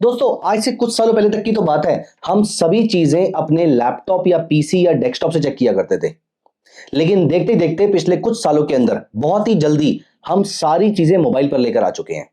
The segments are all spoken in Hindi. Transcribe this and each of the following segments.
दोस्तों आज से कुछ सालों पहले तक की तो बात है। हम सभी चीजें अपने लैपटॉप या पीसी या डेस्कटॉप से चेक किया करते थे। लेकिन देखते देखते पिछले कुछ सालों के अंदर बहुत ही जल्दी हम सारी चीजें मोबाइल पर लेकर आ चुके हैं।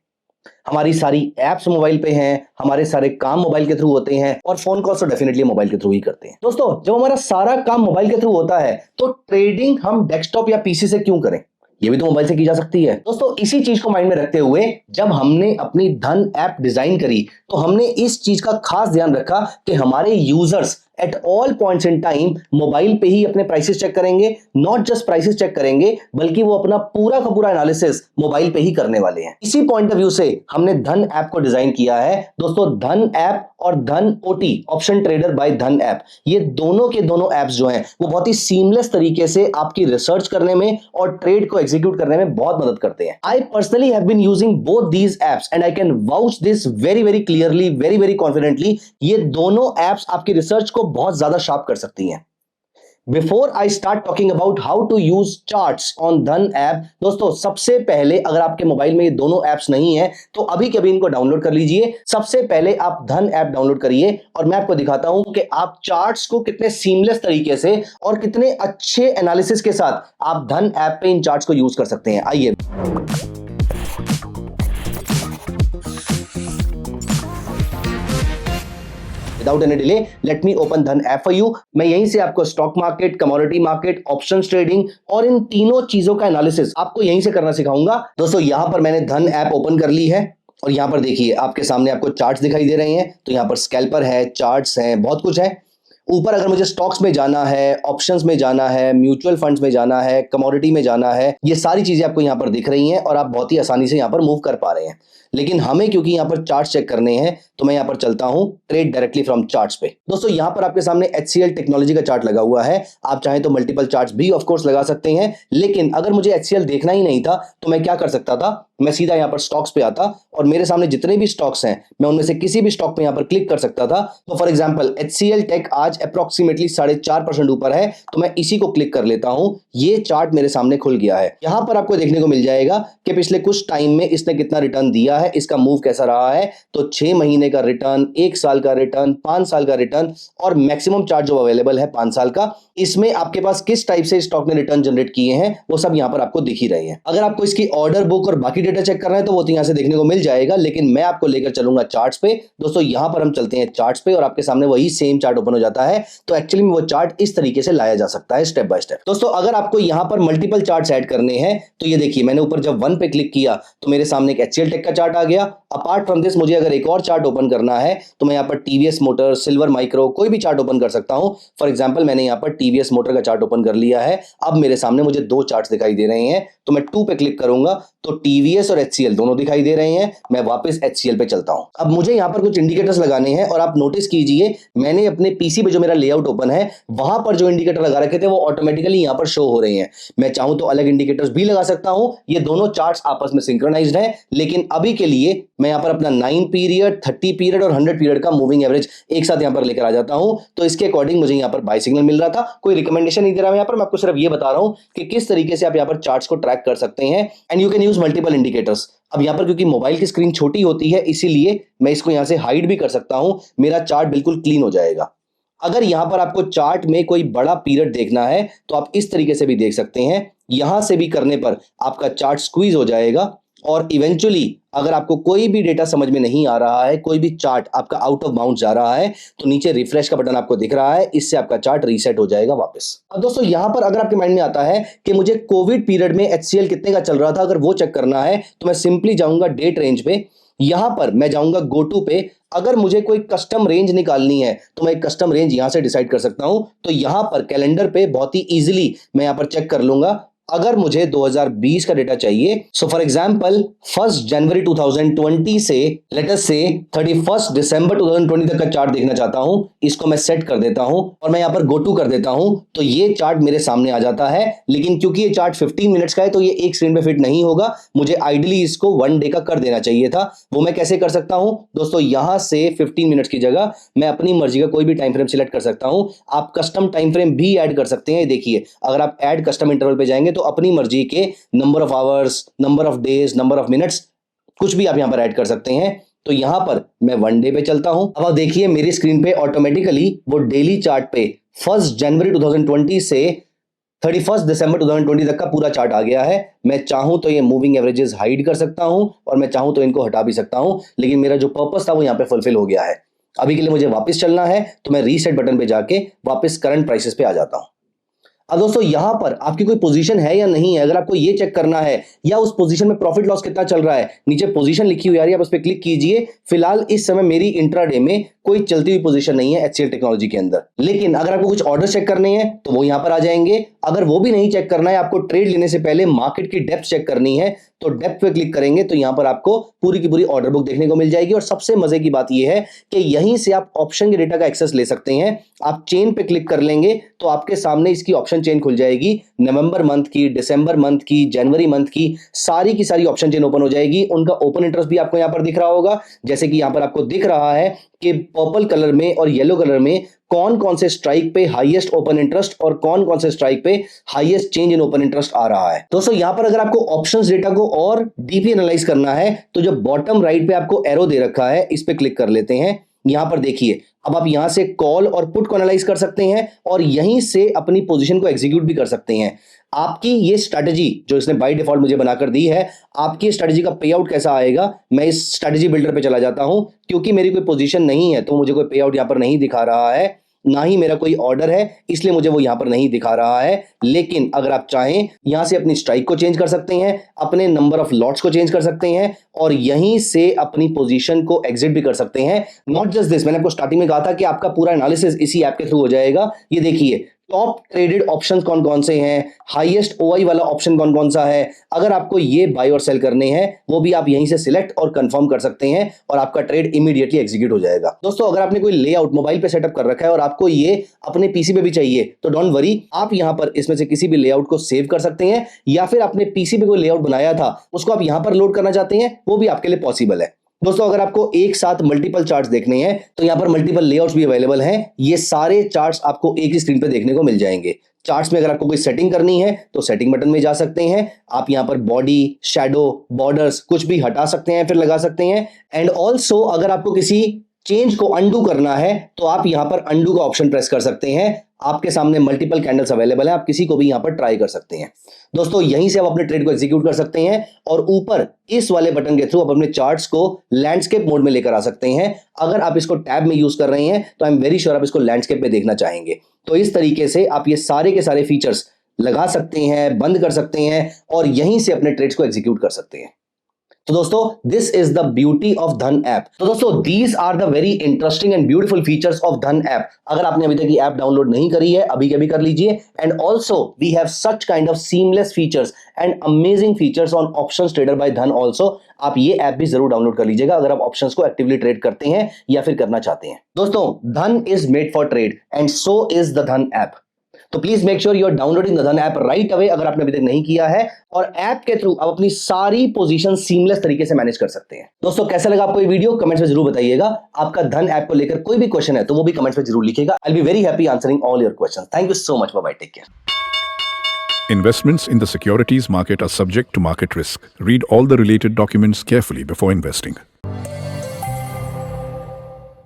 हमारी सारी एप्स मोबाइल पे हैं, हमारे सारे काम मोबाइल के थ्रू होते हैं और फोन कॉल्स तो डेफिनेटली मोबाइल के थ्रू ही करते हैं। दोस्तों जब हमारा सारा काम मोबाइल के थ्रू होता है तो ट्रेडिंग हम डेस्कटॉप या पीसी से क्यों करें? ये भी तो मोबाइल से की जा सकती है। दोस्तों इसी चीज को माइंड में रखते हुए जब हमने अपनी धन ऐप डिजाइन करी तो हमने इस चीज का खास ध्यान रखा कि हमारे users at all points in time mobile पे ही अपने प्राइसेस चेक करेंगे। नॉट जस्ट प्राइसेस चेक करेंगे बल्कि वो अपना पूरा का पूरा एनालिसिस मोबाइल पे ही करने वाले हैं। इसी पॉइंट ऑफ व्यू से हमने धन ऐप को डिजाइन किया है। दोस्तों धन ऐप और धन ओटी ऑप्शन ट्रेडर बाय धन ऐप, ये दोनों के दोनों ऐप्स जो हैं वो बहुत ही सीमलेस तरीके से आपकी रिसर्च करने में और ट्रेड को एग्जीक्यूट करने में बहुत मदद करते हैं। I personally have been using both these apps and I can vouch this very very clearly, very very confidently. ये दोनों एप्स आपकी रिसर्च को बहुत ज्यादा शार्प कर सकती हैं। Before I start talking about how to use charts on Dhan app, दोस्तों सबसे पहले अगर आपके मोबाइल में ये दोनों ऐप्स नहीं है तो अभी के अभी इनको डाउनलोड कर लीजिए। सबसे पहले आप धन ऐप डाउनलोड करिए और मैं आपको दिखाता हूं कि आप चार्ट्स को कितने सीमलेस तरीके से और कितने अच्छे एनालिसिस के साथ आप धन ऐप पे इन चार्ट्स को यूज कर सकते हैं। आइए without any delay let me open धन ऐप फॉर यू। मैं यहीं से आपको stock market, commodity market, options trading और इन तीनों चीजों का एनालिसिस आपको यहीं से करना सिखाऊंगा। दोस्तों यहां पर मैंने धन ऐप ओपन कर ली है और यहां पर देखिए आपके सामने आपको चार्ट्स दिखाई दे रहे हैं। तो यहां पर स्कैल्पर है, चार्ट्स हैं, बहुत कुछ है। ऊपर अगर मुझे स्टॉक्स में जाना है, ऑप्शंस में जाना है, म्यूचुअल फंड्स में जाना है, कमोडिटी में जाना है, ये सारी चीजें आपको यहाँ पर दिख रही हैं और आप बहुत ही आसानी से यहाँ पर मूव कर पा रहे हैं। लेकिन हमें क्योंकि यहाँ पर चार्ट्स चेक करने हैं तो मैं यहाँ पर चलता हूँ ट्रेड डायरेक्टली फ्रॉम चार्ट्स पे। दोस्तों यहाँ पर आपके सामने HCL टेक्नोलॉजी का चार्ट लगा हुआ है। आप चाहें तो मल्टीपल चार्ट्स भी ऑफ कोर्स लगा सकते हैं, लेकिन अगर मुझे HCL देखना ही नहीं था तो मैं क्या कर सकता था, मैं सीधा यहाँ पर स्टॉक्स पे आता और मेरे सामने जितने भी स्टॉक्स हैं मैं उनमें से किसी भी स्टॉक पे यहाँ पर क्लिक कर सकता था। तो फॉर एग्जांपल HCL टेक आज अप्रोक्सीमेटली 4.5% ऊपर है तो मैं इसी को क्लिक कर लेता हूं। ये चार्ट मेरे सामने खुल गया है। यहां पर आपको देखने को मिल जाएगा कि पिछले कुछ टाइम में इसने कितना रिटर्न दिया है, इसका मूव कैसा रहा है। तो 6 महीने का रिटर्न, 1 साल का रिटर्न, 5 साल का रिटर्न और मैक्सिमम चार्ट जो अवेलेबल है 5 साल का, इसमें आपके पास किस टाइप से स्टॉक ने रिटर्न जनरेट किए हैं वो सब यहां पर आपको दिख ही रहे हैं। अगर आपको इसकी ऑर्डर बुक और बाकी डेटा चेक करना है तो वो तो यहां से देखने को मिल जाएगा, लेकिन मैं आपको लेकर चलूंगा चार्ट्स पे। दोस्तों यहां पर हम चलते हैं चार्ट्स पे और आपके सामने वही सेम चार्ट ओपन हो जाता है। तो एक्चुअली में वो चार्ट इस तरीके से लाया जा सकता है स्टेप बाय स्टेप। दोस्तों अगर आपको यहां पर मल्टीपल चार्ट्स ऐड करने हैं तो ये देखिए मैंने ऊपर जब 1 पे क्लिक किया तो मेरे सामने एक HCL टेक का चार्ट आ गया। अपार्ट फ्रॉम दिस मुझे अगर एक और चार्ट ओपन करना है तो मैं यहाँ पर TVS मोटर, सिल्वर माइक्रो कोई भी चार्ट ओपन कर सकता हूं। फॉर एग्जांपल मैंने यहाँ पर TVS मोटर का चार्ट ओपन कर लिया है। अब मेरे सामने मुझे 2 चार्ट्स दिखाई दे रहे हैं तो मैं 2 पे क्लिक करूंगा तो TVS और HCL दोनों दिखाई दे रहे हैं। मैं वापस HCL पे चलता हूं। अब मुझे यहाँ पर कुछ इंडिकेटर्स लगाने हैं और आप नोटिस कीजिए मैंने अपने पीसी पे जो मेरा लेआउट ओपन है वहां पर जो इंडिकेटर लगा रखे थे वो ऑटोमेटिकली यहाँ पर शो हो रहे हैं। मैं चाहूं तो अलग इंडिकेटर्स भी लगा सकता हूं। ये दोनों चार्ट्स आपस में सिंक्रोनाइज्ड हैं, लेकिन अभी के लिए मैं यहाँ पर अपना 9 पीरियड, 30 पीरियड और 100 पीरियड का मूविंग एवरेज एक साथ यहाँ पर लेकर आ जाता हूं। तो इसके अकॉर्डिंग मुझे यहाँ पर बाय सिग्नल मिल रहा था। कोई रिकमेंडेशन नहीं दे रहा यहाँ पर, मैं आपको सिर्फ ये बता रहा हूं कि किस तरीके से आप यहाँ पर चार्ट्स को ट्रैक कर सकते हैं and you can use multiple indicators. अब यहाँ पर क्योंकि मोबाइल की स्क्रीन छोटी होती है इसीलिए मैं इसको यहाँ से हाइड भी कर सकता हूं। मेरा चार्ट बिल्कुल क्लीन हो जाएगा। अगर यहां पर आपको चार्ट में कोई बड़ा पीरियड देखना है तो आप इस तरीके से भी देख सकते हैं। यहां से भी करने पर आपका चार्ट स्क्वीज हो जाएगा और इवेंचुअली अगर आपको कोई भी डेटा समझ में नहीं आ रहा है, कोई भी चार्ट आपका आउट ऑफ बाउंड जा रहा है तो नीचे रिफ्रेश का बटन आपको दिख रहा है, इससे आपका चार्ट रीसेट हो जाएगा वापस। अब दोस्तों यहां पर अगर आपके माइंड में आता है कि मुझे कोविड पीरियड में HCL कितने का चल रहा था अगर वो चेक करना है तो मैं सिंपली जाऊंगा डेट रेंज पे। यहां पर मैं जाऊंगा गो टू पे। अगर मुझे कोई कस्टम रेंज निकालनी है तो मैं एक कस्टम रेंज यहां से डिसाइड कर सकता हूं। तो यहां पर कैलेंडर पे बहुत ही इजीली मैं यहां पर चेक कर लूंगा। अगर मुझे 2020 का डेटा चाहिए, सो फॉर एग्जांपल 1 जनवरी 2020 से लेट अस से 31 दिसंबर 2020 तक का चार्ट देखना चाहता हूं, इसको मैं सेट कर देता हूं और मैं यहां पर गो टू कर देता हूं तो ये चार्ट मेरे सामने आ जाता है। लेकिन क्योंकि ये चार्ट 15 मिनट्स का है तो ये एक स्क्रीन पे फिट नहीं होगा। मुझे आइडियली इसको 1 डे का कर देना चाहिए था। वो मैं कैसे कर सकता हूं दोस्तों, यहां से 15 मिनट्स की जगह मैं अपनी मर्जी का कोई भी टाइम फ्रेम सिलेक्ट कर सकता हूं। आप कस्टम टाइम फ्रेम भी ऐड कर सकते हैं। देखिए अगर आप ऐड कस्टम इंटरवल पे जाएंगे तो अपनी मर्जी के number of hours, number of days, number of minutes कुछ भी आप यहां पर ऐड कर सकते हैं। तो यहां पर मैं 1 डे पे चलता हूं। अब आप देखिए मेरी स्क्रीन पे ऑटोमेटिकली वो डेली चार्ट पे 1 जनवरी 2020 से 31 दिसंबर 2020 तक का पूरा चार्ट आ गया है। मैं चाहूं तो ये मूविंग एवरेजेस हाइड कर सकता हूं और मैं चाहूं तो इनको हटा भी सकता हूं, लेकिन मेरा जो पर्पस था वो यहां पे फुलफिल हो गया है। अभी के लिए मुझे वापस चलना है तो मैं रीसेट बटन पे जाके वापस करंट प्राइसेस पे आ जाता हूं। अब दोस्तों यहां पर आपकी कोई पोजीशन है या नहीं है, अगर आपको ये चेक करना है या उस पोजीशन में प्रॉफिट लॉस कितना चल रहा है, नीचे पोजीशन लिखी हुई आ रही है, आप उस पर क्लिक कीजिए। फिलहाल इस समय मेरी इंट्राडे में कोई चलती हुई पोजीशन नहीं है एचसीएल टेक्नोलॉजी के अंदर, लेकिन अगर आपको कुछ ऑर्डर चेक करने हैं तो वो यहां पर आ जाएंगे। अगर वो भी नहीं चेक करना है, आपको ट्रेड लेने से पहले मार्केट की डेप्थ चेक करनी है, तो डेप्थ पे क्लिक करेंगे तो यहां पर आपको पूरी की पूरी ऑर्डर बुक देखने को मिल जाएगी। और सबसे मजे की बात यह है कि यहीं से आप ऑप्शन के डेटा का एक्सेस ले सकते हैं। आप चेन पे क्लिक कर लेंगे तो आपके सामने इसकी ऑप्शन चेन खुल जाएगी। नवंबर मंथ की, दिसंबर मंथ की, जनवरी मंथ की सारी सारी ऑप्शन चेन ओपन हो जाएगी। उनका ओपन इंटरेस्ट भी आपको यहां पर दिख रहा होगा, जैसे कि यहां पर आपको दिख रहा है कि पर्पल कलर में और येलो कलर में कौन कौन से स्ट्राइक पे हाईएस्ट ओपन इंटरेस्ट और कौन कौन से स्ट्राइक पे highest change in open interest आ रहा है। दोस्तों यहां पर अगर आपको ऑप्शंस डेटा को और डीपली एनालाइज करना है तो जो बॉटम राइट पे आपको एरो दे रखा है इस पे क्लिक कर लेते हैं। यहां पर देखिए अब आप यहां से कॉल और पुट को एनालाइज कर सकते हैं और यहीं से अपनी पोजीशन को एग्जीक्यूट भी कर सकते हैं। आपकी ये स्ट्रैटेजी जो इसने बाय डिफॉल्ट मुझे बनाकर दी है, आपकी स्ट्रैटेजी का पे आउट कैसा आएगा, मैं इस स्ट्रैटेजी बिल्डर पे चला जाता हूं। क्योंकि मेरी कोई पोजीशन नहीं है तो मुझे कोई पे आउट यहां पर नहीं दिखा रहा है, ना ही मेरा कोई ऑर्डर है, इसलिए मुझे वो यहां पर नहीं दिखा रहा है। लेकिन अगर आप चाहें यहां से अपनी स्ट्राइक को चेंज कर सकते हैं, अपने नंबर ऑफ लॉट्स को चेंज कर सकते हैं और यहीं से अपनी पोजीशन को एग्जिट भी कर सकते हैं। नॉट जस्ट दिस, मैंने आपको स्टार्टिंग में कहा था कि आपका पूरा एनालिसिस इसी ऐप के थ्रू हो जाएगा। ये देखिए टॉप ट्रेडेड ऑप्शंस कौन कौन से हैं, हाईएस्ट ओआई वाला ऑप्शन कौन कौन सा है। अगर आपको ये बाय और सेल करने हैं वो भी आप यहीं से सिलेक्ट और कंफर्म कर सकते हैं और आपका ट्रेड इमीडिएटली एग्जीक्यूट हो जाएगा। दोस्तों अगर आपने कोई लेआउट मोबाइल पे सेटअप कर रखा है और आपको ये अपने पीसी पे भी चाहिए तो डोंट वरी, आप यहां पर इसमें से किसी भी लेआउट को सेव कर सकते हैं, या फिर आपने पीसी पे कोई लेआउट बनाया था उसको आप यहां पर लोड करना चाहते हैं, वो भी आपके लिए पॉसिबल है। दोस्तों अगर आपको एक साथ मल्टीपल चार्ट्स देखने हैं तो यहां पर मल्टीपल लेआउट्स भी अवेलेबल हैं। ये सारे चार्ट्स आपको एक ही स्क्रीन पे देखने को मिल जाएंगे। चार्ट्स में अगर आपको कोई सेटिंग करनी है तो सेटिंग बटन में जा सकते हैं। आप यहां पर बॉडी, शैडो, बॉर्डर्स कुछ भी हटा सकते हैं फिर लगा सकते हैं। एंड ऑल्सो अगर आपको किसी चेंज को अंडू करना है तो आप यहां पर अंडू का ऑप्शन प्रेस कर सकते हैं। आपके सामने मल्टीपल कैंडल्स अवेलेबल हैं, आप किसी को भी यहां पर ट्राई कर सकते हैं। दोस्तों यहीं से आप अपने ट्रेड को एग्जीक्यूट कर सकते हैं और ऊपर इस वाले बटन के थ्रू आप अपने चार्ट्स को लैंडस्केप मोड में लेकर आ सकते हैं। अगर आप इसको टैब में यूज कर रहे हैं तो आई एम वेरी श्योर आप इसको लैंडस्केप में देखना चाहेंगे। तो इस तरीके से आप ये सारे के सारे फीचर्स लगा सकते हैं, बंद कर सकते हैं और यहीं से अपने ट्रेड्स को एग्जीक्यूट कर सकते हैं। तो दोस्तों this is the beauty of Dhan app. तो दोस्तों these are the very interesting and beautiful features of Dhan app. अगर आपने अभी तक ये ऐप डाउनलोड नहीं करी है अभी के अभी कर लीजिए। And also we have such kind of seamless features and amazing features on options trader by Dhan also. आप ये ऐप भी जरूर डाउनलोड कर लीजिएगा अगर आप ऑप्शंस को एक्टिवली ट्रेड करते हैं या फिर करना चाहते हैं। दोस्तों Dhan is made for trade and so is the Dhan app. तो please make sure you are downloading the Dhan app right away अगर आपने अभी तक नहीं किया है, और ऐप के थ्रू आप अपनी सारी पोजीशन सीमलेस तरीके से मैनेज कर सकते हैं। दोस्तों कैसा लगा आपको ये वीडियो कमेंट्स में जरूर बताइएगा। आपका धन ऐप को लेकर कोई भी क्वेश्चन है तो वो भी कमेंट्स में जरूर लिखिएगा। I will be very happy answering all your questions. Thank you so much, bye bye, take care. Investments in the securities market are subject to market risk. Read all the related documents carefully before investing.